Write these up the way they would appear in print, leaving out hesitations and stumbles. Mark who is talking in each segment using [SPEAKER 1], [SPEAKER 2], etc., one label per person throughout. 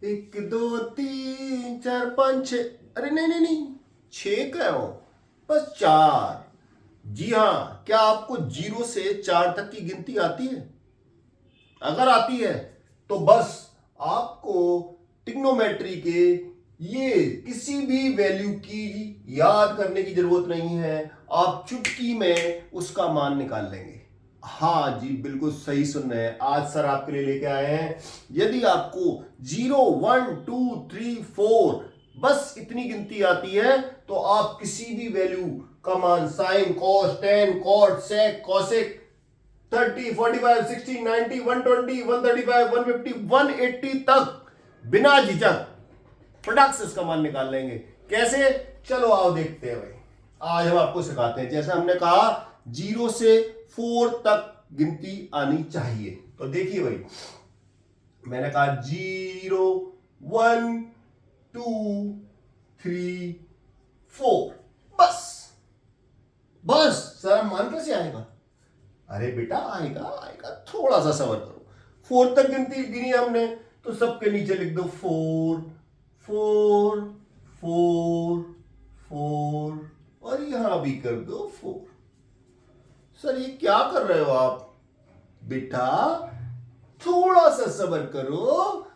[SPEAKER 1] एक दो तीन चार पाँच छ, अरे नहीं नहीं नहीं, छह का हो, बस चार। जी हाँ, क्या आपको 0 से 4 तक की गिनती आती है? अगर आती है तो बस आपको ट्रिग्नोमेट्री के ये किसी भी वैल्यू की याद करने की जरूरत नहीं है, आप चुटकी में उसका मान निकाल लेंगे। हाँ जी, बिल्कुल सही सुन रहे हैं, आज सर आपके लिए लेके आए हैं। यदि आपको 0 1 2 3 4 बस इतनी गिनती आती है तो आप किसी भी वैल्यू का मान sine cos tan cot sec cosec 30 45 60 90 120 135 150 180 तक बिना झिझक फटाक से इसका मान निकाल लेंगे। कैसे? चलो आओ देखते हैं भाई। आज हम आपको सिखाते हैं। जैसे हमने कहा 0 से 4 तक गिनती आनी चाहिए, तो देखिए भाई, मैंने कहा 0 1 2 3 4, बस बस सर मान कैसे आएगा? अरे बेटा आएगा आएगा, थोड़ा सा सबर करो। 4 तक गिनती गिनी हमने, तो सबके नीचे लिख दो 4 4 4 4 और यहां भी कर दो 4। सर ये क्या कर रहे हो आप? बेटा थोड़ा सा सब्र करो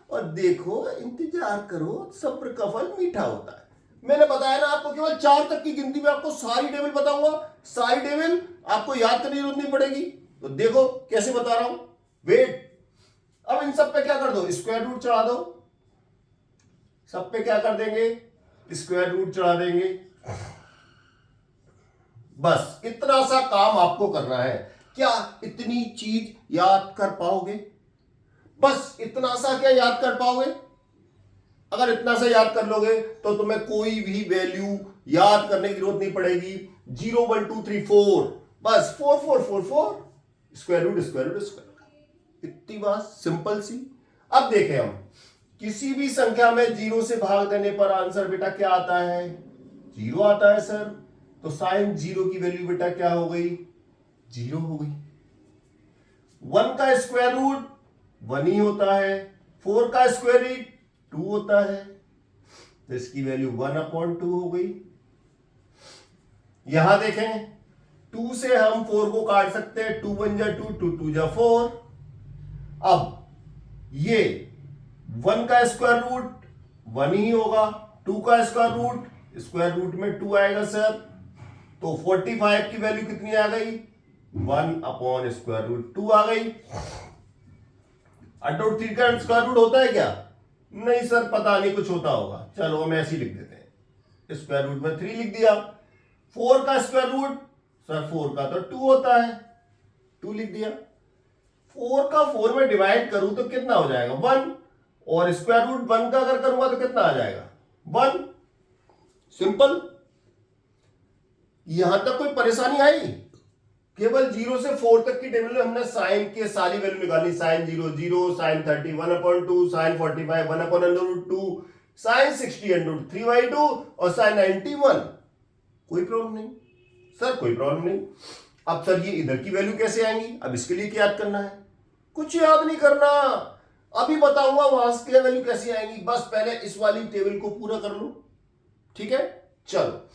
[SPEAKER 1] और देखो, इंतजार करो, सब्र का फल मीठा होता है। मैंने बताया ना आपको, केवल 4 तक की गिनती में आपको सारी टेबल बताऊंगा। सारी टेबल आपको याद करने की जरूरत नहीं पड़ेगी। तो देखो कैसे बता रहा हूं, वेट। अब इन सब पे क्या कर दो, स्क्वायर रूट चढ़ा दो। सब पे क्या कर देंगे, स्क्वायर रूट चढ़ा देंगे। बस इतना सा काम आपको करना है। क्या इतनी चीज याद कर पाओगे? बस इतना सा क्या याद कर पाओगे? अगर इतना सा याद कर लोगे तो तुम्हें कोई भी वैल्यू याद करने की जरूरत नहीं पड़ेगी। 0 1 2 3 4, बस 4 4 4 4, square root square root square root. इतनी बात सिंपल सी। अब देखें हम, किसी भी संख्या में 0 से भाग देने पर आंसर बेटा क्या आता है? 0 आता है सर। तो साइन 0 की वैल्यू बेटा क्या हो गई? 0 हो गई। 1 का स्क्वायर रूट 1 ही होता है। 4 का स्क्वायर रूट 2 होता है, तो इसकी वैल्यू 1/2 हो गई। यहां देखें, 2 से हम 4 को काट सकते हैं, 2 1 जा 2, 2 2 जा 4। अब ये 1 का स्क्वायर रूट 1 ही होगा, 2 का स्क्वायर रूट में 2 आएगा सर। तो 45 की वैल्यू कितनी आ गई? 1/√2 आ गई। √3 का स्क्वायर रूट होता है क्या? नहीं सर, पता नहीं, कुछ होता होगा। चलो हम ऐसे ही लिख देते हैं, स्क्वायर रूट में 3 लिख दिया। 4 का स्क्वायर रूट, सर 4 का तो 2 होता है, 2 लिख दिया। 4 का 4 में डिवाइड करूं तो कितना हो जाएगा? 1। और स्क्वायर रूट 1 का अगर करूंगा तो कितना आ जाएगा? 1। सिंपल। यहां तक कोई परेशानी आई? केवल 0 से 4 तक की टेबल में हमने साइन के सारी वैल्यू निकाली। साइन 0 0, साइन 30 1/2, साइन 45 1/√2, साइन 60 √3/2 और साइन 91। कोई प्रॉब्लम नहीं सर, कोई प्रॉब्लम नहीं। अब सर ये इधर की वैल्यू कैसे आएंगी? अब इसके लिए क्या याद करना है? कुछ याद नहीं करना, अभी बताऊंगा वहां से वैल्यू कैसे आएंगी। बस पहले इस वाली टेबल को पूरा कर लो, ठीक है? चलो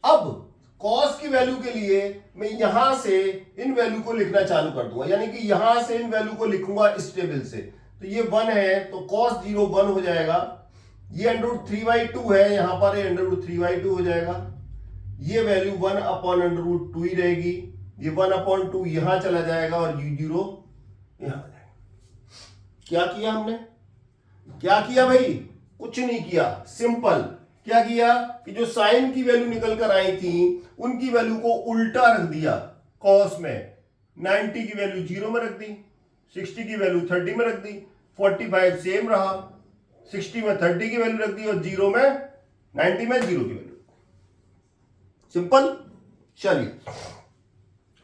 [SPEAKER 1] अब कॉस की वैल्यू के लिए मैं यहां से इन वैल्यू को लिखना चालू कर दूंगा, यानी कि यहां से इन वैल्यू को लिखूंगा इस टेबल से। तो ये 1 है तो cos 0 1 हो जाएगा। ये √3/2 है, यहां पर √3/2 हो जाएगा। ये वैल्यू 1/√2 ही रहेगी। ये 1/2 यहां चला जाएगा और u0 यहां आ जाएगा। क्या किया हमने? क्या किया भाई? कुछ नहीं किया, सिंपल। क्या किया कि जो साइन की वैल्यू निकल कर आई थी उनकी वैल्यू को उल्टा रख दिया कॉस में। 90 की वैल्यू 0 में रख दी, 60 की वैल्यू 30 में रख दी, 45 सेम रहा, 60 में 30 की वैल्यू रख दी और 0 में 90 में 0 की वैल्यू। सिंपल। चलिए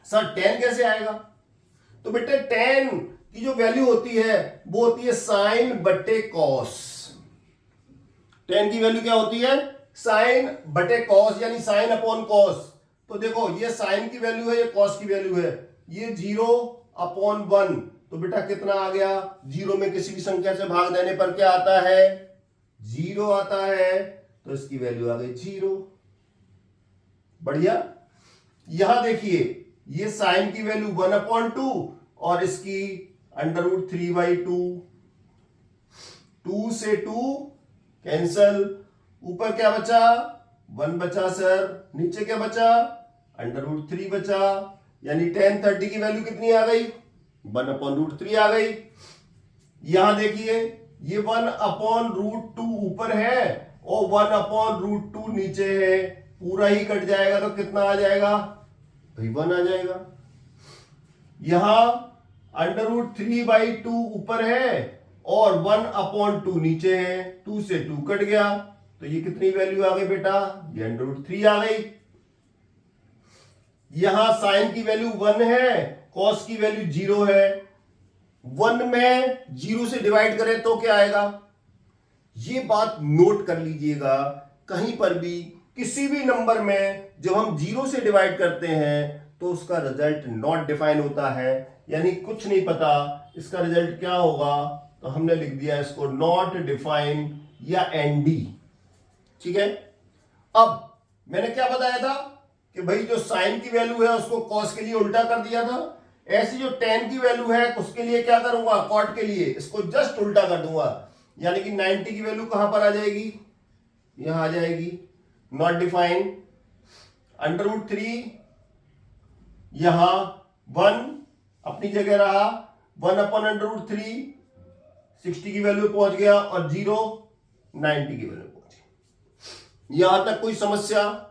[SPEAKER 1] सर tan कैसे आएगा? तो बेटे tan की जो वैल्यू होती है वो होती है साइन बटे कॉस। tan की वैल्यू क्या होती है? साइन बटे कॉस, यानी साइन अपॉन कॉस। तो देखो ये साइन की वैल्यू है, ये कॉस की वैल्यू है। ये 0/1 तो बेटा कितना आ गया, 0 में किसी भी संख्या से भाग देने पर क्या आता है, 0 आता है, तो इसकी वैल्यू आ गई 0। बढ़िया। यहां देखिए ये साइन की वैल्यू 1/2 और इसकी √3/2, 2 से 2 कैंसल, ऊपर क्या बचा, 1 बचा सर, नीचे क्या बचा, √3 बचा, यानी tan 30 की वैल्यू कितनी आ गई, 1/√3 आ गई। यहां देखिए ये 1/√2 ऊपर है और 1/√2 नीचे है, पूरा ही कट जाएगा तो कितना आ जाएगा भाई 1 आ जाएगा। यहां √3/2 ऊपर है और 1/2 नीचे है, 2 से 2 कट गया, तो ये कितनी वैल्यू आ गई बेटा, ये √3 आ गई। यहां साइन की वैल्यू 1 है, कॉस की वैल्यू 0 है, 1 में 0 से डिवाइड करें तो क्या आएगा, ये बात नोट कर लीजिएगा, कहीं पर भी किसी भी नंबर में जब हम 0 से डिवाइड करते हैं तो उसका रिजल्ट नॉट डिफाइन होता है, यानी कुछ नहीं पता इसका रिजल्ट क्या होगा, तो हमने लिख दिया इसको नॉट डिफाइन या एनडी। ठीक है। अब मैंने क्या बताया था कि भाई जो साइन की वैल्यू है उसको कॉस के लिए उल्टा कर दिया था, ऐसी जो tan की वैल्यू है उसके लिए क्या करूंगा, कॉट के लिए इसको जस्ट उल्टा कर दूंगा, यानी कि 90 की वैल्यू कहां पर आ जाएगी, यहां आ जाएगी, नॉट डिफाइन, √3 यहां 1 अपनी जगह रहा, 1/√3 60 की वैल्यू पहुंच गया और 0 90 की वैल्यू पहुंच गई। यहां तक कोई समस्या,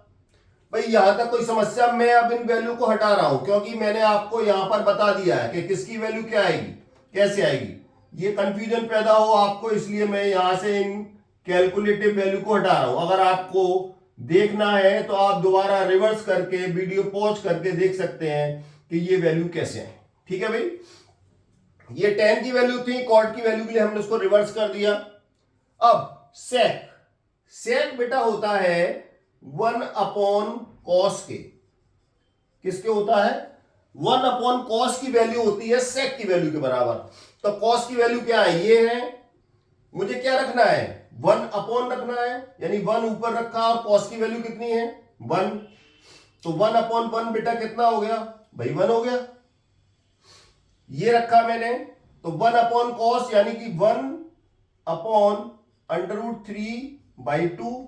[SPEAKER 1] भाई यहां तक कोई समस्या, मैं अब इन वैल्यू को हटा रहा हूं क्योंकि मैंने आपको यहां पर बता दिया है कि किसकी वैल्यू क्या आएगी, कैसे आएगी, ये कंफ्यूजन पैदा हो आपको, इसलिए मैं यहां से इन कैलकुलेटिव वैल्यू को हटा रहा हूं। अगर आपको देखना है तो आप दोबारा रिवर्स करके वीडियो पॉज करके देख सकते हैं कि ये वैल्यू कैसे है। ठीक है भाई, ये tan की वैल्यू थी, कॉट की वैल्यू के लिए हमने उसको रिवर्स कर दिया। अब सेक, सेक बेटा होता है 1/cos के, किसके होता है, 1/cos की वैल्यू होती है सेक की वैल्यू के बराबर। तो cos की वैल्यू क्या है, ये है, मुझे क्या रखना है, 1 रखना है, यानी 1 ऊपर रखा और cos की वैल्यू कितनी है 1, तो 1/1 बेटा कितना हो गया भाई 1 हो गया, ये रखा मैंने, तो 1/cos यानी कि 1/√3/2,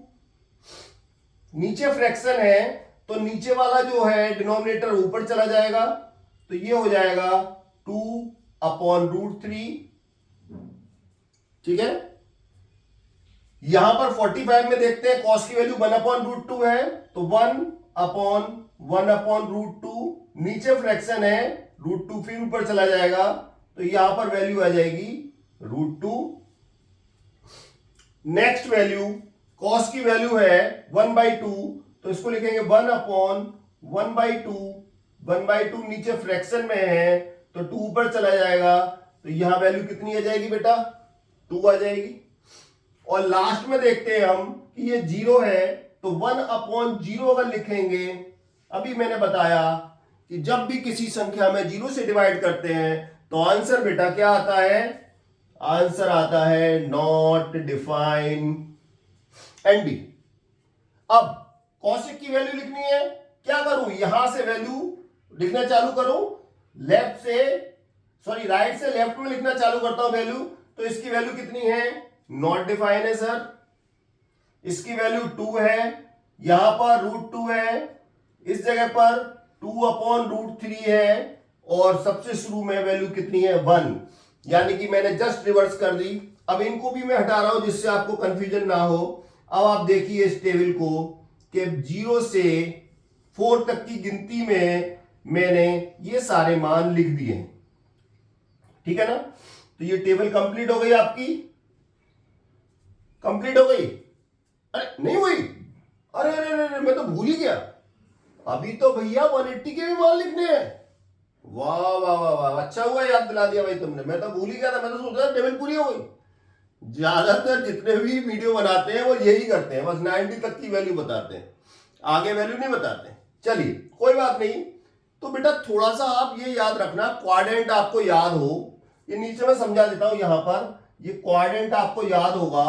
[SPEAKER 1] नीचे फ्रैक्शन है तो नीचे वाला जो है डिनोमिनेटर ऊपर चला जाएगा, तो ये हो जाएगा 2/√3। ठीक है। यहां पर 45 में देखते हैं cos की वैल्यू 1/√2 है, तो 1/1/√2, नीचे फ्रैक्शन है √2 फिर ऊपर चला जाएगा, तो यहां पर वैल्यू आ जाएगी √2। नेक्स्ट वैल्यू cos की वैल्यू है 1/2, तो इसको लिखेंगे 1/1/2, 1/2 नीचे फ्रैक्शन में है तो 2 ऊपर चला जाएगा, तो यहां वैल्यू कितनी आ जाएगी बेटा 2 आ जाएगी। और लास्ट में देखते हैं हम कि ये 0 है, तो 1/0 अगर लिखेंगे, अभी मैंने बताया कि जब भी किसी संख्या में 0 से डिवाइड करते हैं तो आंसर बेटा क्या आता है, आंसर आता है नॉट डिफाइन एनडी। अब कौशिक की वैल्यू लिखनी है, क्या करूं, यहां से वैल्यू लिखना चालू करूं, लेफ्ट से सॉरी राइट से लेफ्ट में लिखना चालू करता हूं वैल्यू, तो इसकी वैल्यू कितनी है, नॉट डिफाइन है सर, इसकी वैल्यू 2 है, यहां पर √2 है, इस जगह पर 2/√3 है, और सबसे शुरू में वैल्यू कितनी है 1, यानी कि मैंने जस्ट रिवर्स कर दी। अब इनको भी मैं हटा रहा हूं जिससे आपको कंफ्यूजन ना हो। अब आप देखिए इस टेबल को कि 0 से 4 तक की गिनती में मैंने ये सारे मान लिख दिए हैं। ठीक है ना, तो ये टेबल कंप्लीट हो गई आपकी, कंप्लीट हो गई, अरे नहीं हुई, अरे अरे अरे मैं तो भूल ही गया, अभी तो भैया 180 के भी मान लिखने हैं। वाह वाह वाह वाह, अच्छा हुआ याद दिला दिया भाई तुमने, मैं तो भूल ही गया था, मैं तो सोच रहा टेबल पूरी हो गई। ज्यादातर जितने भी वीडियो बनाते हैं वो यही करते हैं, बस 90 तक की वैल्यू बताते हैं, आगे वैल्यू नहीं बताते। चलिए कोई बात नहीं, तो बेटा थोड़ा सा आप ये याद रखना, क्वाड्रेंट आपको याद हो ये नीचे मैं समझा देता हूं। यहां पर ये क्वाड्रेंट आपको याद होगा,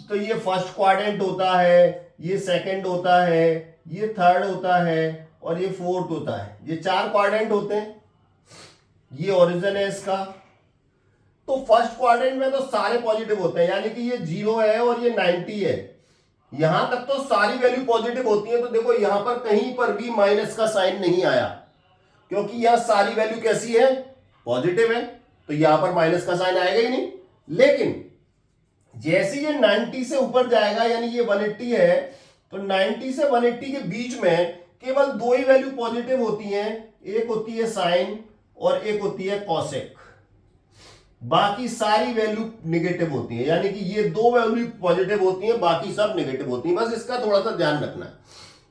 [SPEAKER 1] तो ये फर्स्ट क्वाड्रेंट होता है, ये सेकंड होता है, ये थर्ड होता है और ये फोर्थ होता है। ये 4 क्वाड्रेंट होते हैं। ये ओरिजिन है इसका। तो फर्स्ट क्वाड्रेंट में तो सारे पॉजिटिव होते हैं, यानी कि ये 0 है और ये 90 है। यहां तक तो सारी वैल्यू पॉजिटिव होती है। तो देखो यहां पर कहीं पर भी माइनस का साइन नहीं आया, क्योंकि यहां सारी वैल्यू कैसी है, पॉजिटिव है। तो यहां पर माइनस का साइन आएगा ही नहीं। लेकिन जैसे ये 90 से ऊपर जाएगा, यानी ये 180 है, तो 90 से 180 के बीच में केवल 2 ही वैल्यू पॉजिटिव होती हैं। एक होती है साइन और एक होती है कॉसेक। बाकी सारी वैल्यू निगेटिव होती है, यानी कि ये 2 वैल्यू पॉजिटिव होती हैं, बाकी सब निगेटिव होती हैं। बस इसका थोड़ा सा ध्यान रखना है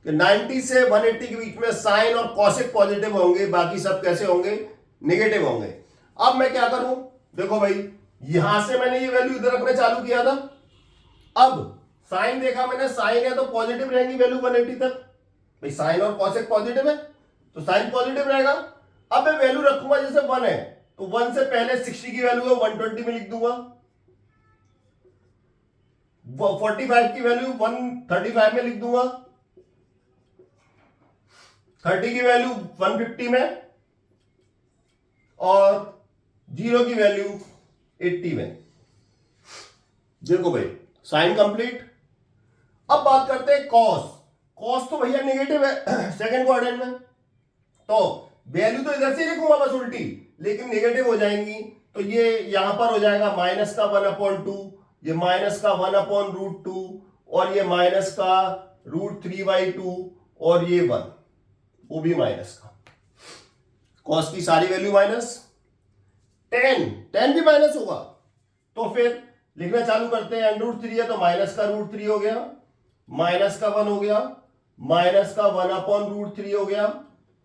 [SPEAKER 1] कि 90 से 180 के बीच में साइन और कॉसेक पॉजिटिव होंगे, बाकी सब कैसे होंगे, निगेटिव होंगे। अब मैं क्या करूं, देखो भाई यहां से मैंने ये वैल्यू इधर रखना चालू किया था। अब साइन देखा मैंने, साइन है तो पॉजिटिव रहेंगी वैल्यू 180 तक। भाई साइन और कॉसेक पॉजिटिव है तो साइन पॉजिटिव रहेगा। अब मैं वैल्यू रखूंगा, जैसे 1 है तो 1 से पहले 60 की वैल्यू है 120 में लिख दूंगा। 45 की वैल्यू 135 में लिख दूंगा। 30 की वैल्यू 150 में और 0 की वैल्यू 80 में। देखो भाई साइन कंप्लीट। अब बात करते हैं कॉस। कॉस तो भैया नेगेटिव है सेकंड क्वाड्रेंट में, तो वैल्यू तो इधर से लिखूंगा बस उल्टी, लेकिन नेगेटिव हो जाएंगी। तो ये यहां पर हो जाएगा माइनस का 1/2, ये माइनस का 1/√2 और ये माइनस का √3/2 और ये 1, वो भी माइनस का। कॉस की सारी वैल्यू माइनस। 10 भी माइनस होगा। तो फिर लिखना चालू करते हैं। √3 है तो माइनस का √3 हो गया, माइनस का 1 हो गया, माइनस का 1/√3 हो गया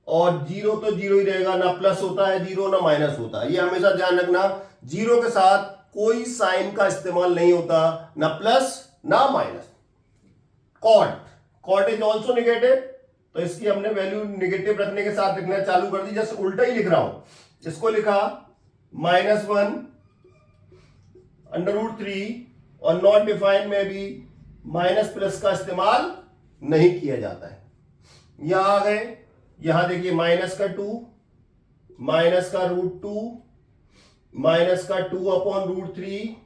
[SPEAKER 1] और 0 तो 0 ही रहेगा, ना प्लस होता है 0 ना माइनस होता है। ये हमेशा ध्यान रखना, 0 के साथ कोई साइन का इस्तेमाल नहीं होता, ना प्लस ना minus. Cot is also negative, तो इसकी हमने वैल्यू नेगेटिव रखने के साथ लिखना चालू कर दी। जैसे उल्टा ही लिख रहा हूं, इसको लिखा -1 √3 और नॉट डिफाइंड में भी माइनस प्लस का इस्तेमाल नहीं किया जाता है। यहां आ गए, यहां देखिए माइनस का 2, माइनस का √2, माइनस का 2/√3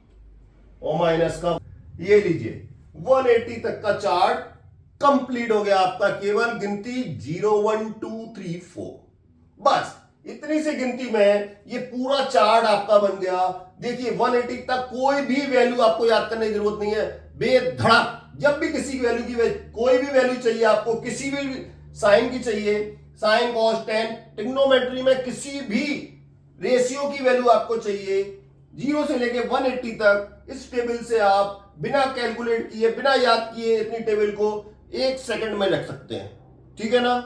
[SPEAKER 1] और माइनस का, ये लीजिए 180 तक का चार्ट कंप्लीट हो गया आपका। केवल गिनती 0 1 2 3 4, बस इतनी सी गिनती में ये पूरा चार्ट आपका बन गया। देखिए 180 तक कोई भी वैल्यू आपको याद करने की जरूरत नहीं है। बेधड़क जब भी किसी की वैल्यू की कोई भी वैल्यू चाहिए आपको, किसी भी साइन की चाहिए, साइन कॉस टेन, ट्रिग्नोमेट्री में किसी भी रेशियो की वैल्यू आपको चाहिए 0 से लेके 180 तक, इस टेबल से आप बिना कैलकुलेट किए, बिना याद किए इतनी टेबल को 1 सेकंड में रख सकते हैं। ठीक है ना।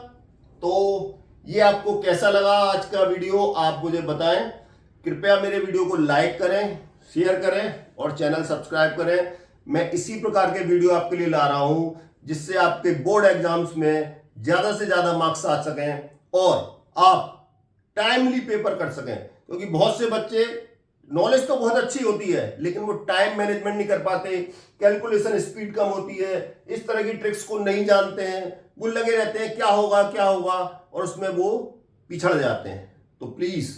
[SPEAKER 1] तो ये आपको कैसा लगा आज का वीडियो, आप मुझे बताएं। कृपया मेरे वीडियो को लाइक करें, शेयर करें और चैनल सब्सक्राइब करें। मैं इसी प्रकार के वीडियो आपके लिए ला रहा हूं जिससे आपके बोर्ड एग्जाम्स में ज्यादा से ज्यादा मार्क्स आ सकें और आप टाइमली पेपर कर सकें। क्योंकि बहुत से बच्चे, नॉलेज तो बहुत अच्छी होती है लेकिन वो टाइम मैनेजमेंट नहीं कर पाते, कैलकुलेशन स्पीड कम होती है, इस तरह की ट्रिक्स को नहीं जानते हैं, वो लगे रहते हैं क्या होगा क्या होगा, और उसमें वो पिछड़ जाते हैं। तो प्लीज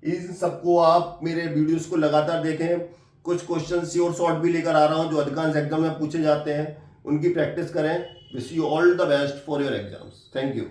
[SPEAKER 1] इन सबको आप मेरे वीडियोस को लगातार देखें। कुछ क्वेश्चन श्योर शॉर्ट भी लेकर आ रहा हूं जो अधिकांश एग्जाम में पूछे जाते हैं, उनकी प्रैक्टिस करें। Wish you all the best for your exams. Thank you.